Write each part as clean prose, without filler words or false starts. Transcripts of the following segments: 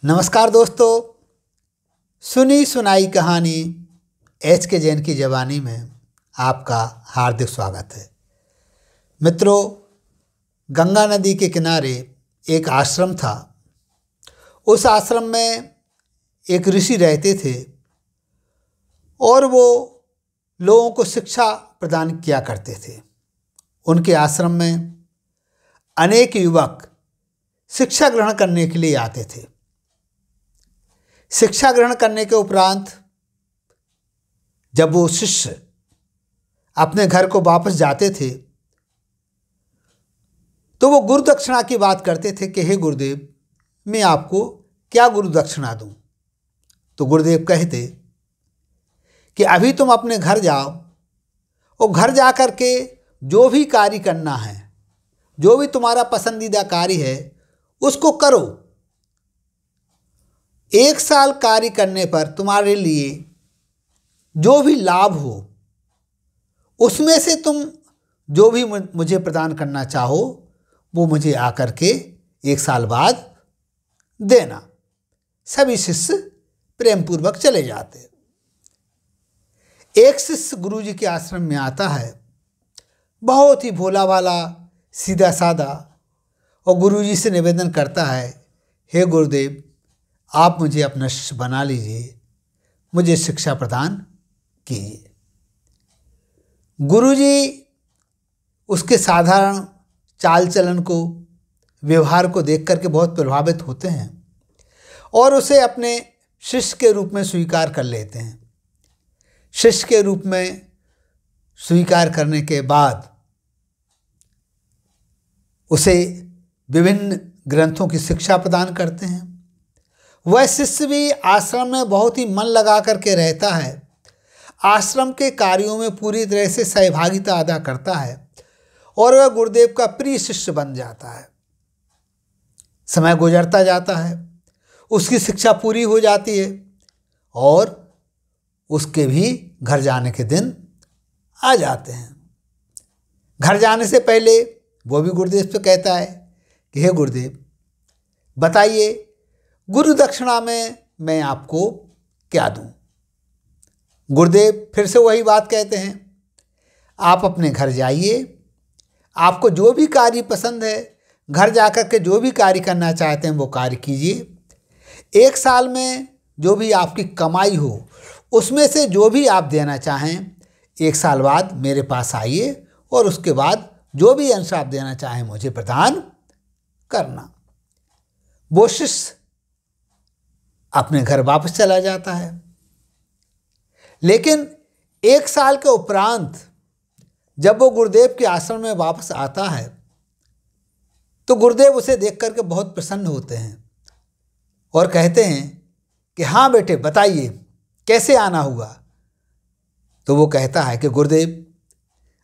नमस्कार दोस्तों, सुनी सुनाई कहानी एच.के. जैन की ज़बानी में आपका हार्दिक स्वागत है। मित्रों, गंगा नदी के किनारे एक आश्रम था। उस आश्रम में एक ऋषि रहते थे और वो लोगों को शिक्षा प्रदान किया करते थे। उनके आश्रम में अनेक युवक शिक्षा ग्रहण करने के लिए आते थे। शिक्षा ग्रहण करने के उपरांत जब वो शिष्य अपने घर को वापस जाते थे तो वो गुरु दक्षिणा की बात करते थे कि हे गुरुदेव, मैं आपको क्या गुरु दक्षिणा दूं। तो गुरुदेव कहते कि अभी तुम अपने घर जाओ और घर जा कर के जो भी कार्य करना है, जो भी तुम्हारा पसंदीदा कार्य है, उसको करो। 1 साल कार्य करने पर तुम्हारे लिए जो भी लाभ हो, उसमें से तुम जो भी मुझे प्रदान करना चाहो वो मुझे आकर के 1 साल बाद देना। सभी शिष्य प्रेम पूर्वक चले जाते। एक शिष्य गुरुजी के आश्रम में आता है, बहुत ही भोला भाला, सीधा साधा, और गुरुजी से निवेदन करता है, हे गुरुदेव, आप मुझे अपना शिष्य बना लीजिए, मुझे शिक्षा प्रदान कीजिए। गुरुजी उसके साधारण चाल चलन को, व्यवहार को देख करके बहुत प्रभावित होते हैं और उसे अपने शिष्य के रूप में स्वीकार कर लेते हैं। शिष्य के रूप में स्वीकार करने के बाद उसे विभिन्न ग्रंथों की शिक्षा प्रदान करते हैं। वह शिष्य भी आश्रम में बहुत ही मन लगा करके रहता है, आश्रम के कार्यों में पूरी तरह से सहभागिता अदा करता है और वह गुरुदेव का प्रिय शिष्य बन जाता है। समय गुजरता जाता है, उसकी शिक्षा पूरी हो जाती है और उसके भी घर जाने के दिन आ जाते हैं। घर जाने से पहले वो भी गुरुदेव से कहता है कि हे गुरुदेव, बताइए गुरु दक्षिणा में मैं आपको क्या दूं। गुरुदेव फिर से वही बात कहते हैं, आप अपने घर जाइए, आपको जो भी कार्य पसंद है, घर जाकर के जो भी कार्य करना चाहते हैं वो कार्य कीजिए। 1 साल में जो भी आपकी कमाई हो, उसमें से जो भी आप देना चाहें, 1 साल बाद मेरे पास आइए और उसके बाद जो भी अंश आप देना चाहें मुझे प्रदान करना। वो शिष्य अपने घर वापस चला जाता है। लेकिन 1 साल के उपरांत जब वो गुरुदेव के आश्रम में वापस आता है तो गुरुदेव उसे देख करके बहुत प्रसन्न होते हैं और कहते हैं कि हाँ बेटे, बताइए कैसे आना हुआ। तो वो कहता है कि गुरुदेव,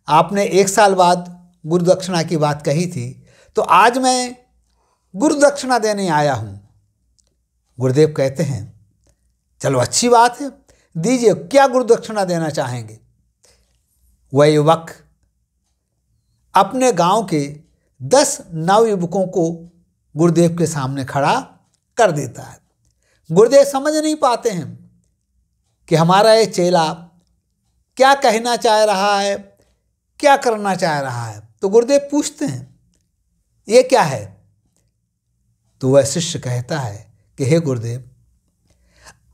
आपने 1 साल बाद गुरु दक्षिणा की बात कही थी, तो आज मैं गुरु दक्षिणा देने आया हूँ। गुरुदेव कहते हैं, चलो अच्छी बात है, दीजिए, क्या गुरु दक्षिणा देना चाहेंगे। वह युवक अपने गांव के 10 नवयुवकों को गुरुदेव के सामने खड़ा कर देता है। गुरुदेव समझ नहीं पाते हैं कि हमारा ये चेला क्या कहना चाह रहा है, क्या करना चाह रहा है। तो गुरुदेव पूछते हैं, ये क्या है। तो वह शिष्य कहता है कि हे गुरुदेव,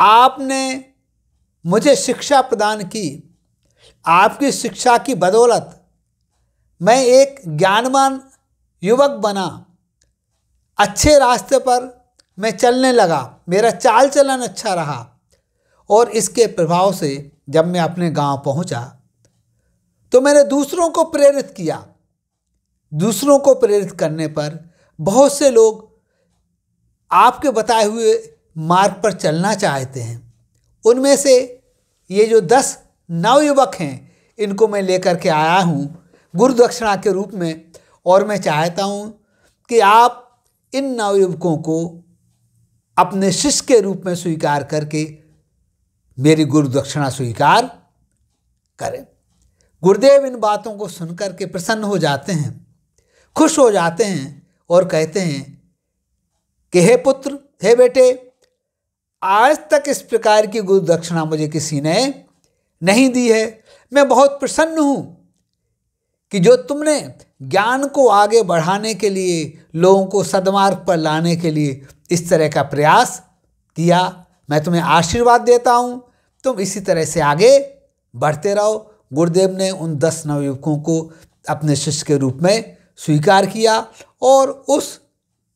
आपने मुझे शिक्षा प्रदान की, आपकी शिक्षा की बदौलत मैं एक ज्ञानवान युवक बना, अच्छे रास्ते पर मैं चलने लगा, मेरा चाल चलन अच्छा रहा और इसके प्रभाव से जब मैं अपने गांव पहुंचा तो मैंने दूसरों को प्रेरित किया। दूसरों को प्रेरित करने पर बहुत से लोग आपके बताए हुए मार्ग पर चलना चाहते हैं। उनमें से ये जो 10 नवयुवक हैं, इनको मैं लेकर के आया हूँ गुरु दक्षिणा के रूप में, और मैं चाहता हूँ कि आप इन नवयुवकों को अपने शिष्य के रूप में स्वीकार करके मेरी गुरु दक्षिणा स्वीकार करें। गुरुदेव इन बातों को सुनकर के प्रसन्न हो जाते हैं, खुश हो जाते हैं और कहते हैं कि हे पुत्र, हे बेटे, आज तक इस प्रकार की गुरु दक्षिणा मुझे किसी ने नहीं दी है। मैं बहुत प्रसन्न हूँ कि जो तुमने ज्ञान को आगे बढ़ाने के लिए, लोगों को सद्मार्ग पर लाने के लिए इस तरह का प्रयास किया। मैं तुम्हें आशीर्वाद देता हूँ, तुम इसी तरह से आगे बढ़ते रहो। गुरुदेव ने उन 10 नवयुवकों को अपने शिष्य के रूप में स्वीकार किया और उस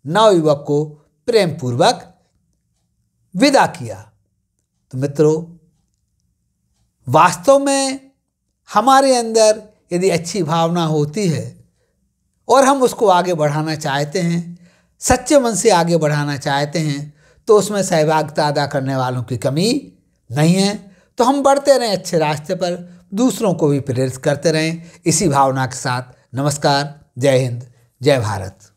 नवयुवक को प्रेम पूर्वक विदा किया। तो मित्रों, वास्तव में हमारे अंदर यदि अच्छी भावना होती है और हम उसको आगे बढ़ाना चाहते हैं, सच्चे मन से आगे बढ़ाना चाहते हैं, तो उसमें सहभागिता अदा करने वालों की कमी नहीं है। तो हम बढ़ते रहें अच्छे रास्ते पर, दूसरों को भी प्रेरित करते रहें। इसी भावना के साथ नमस्कार, जय हिंद, जय भारत।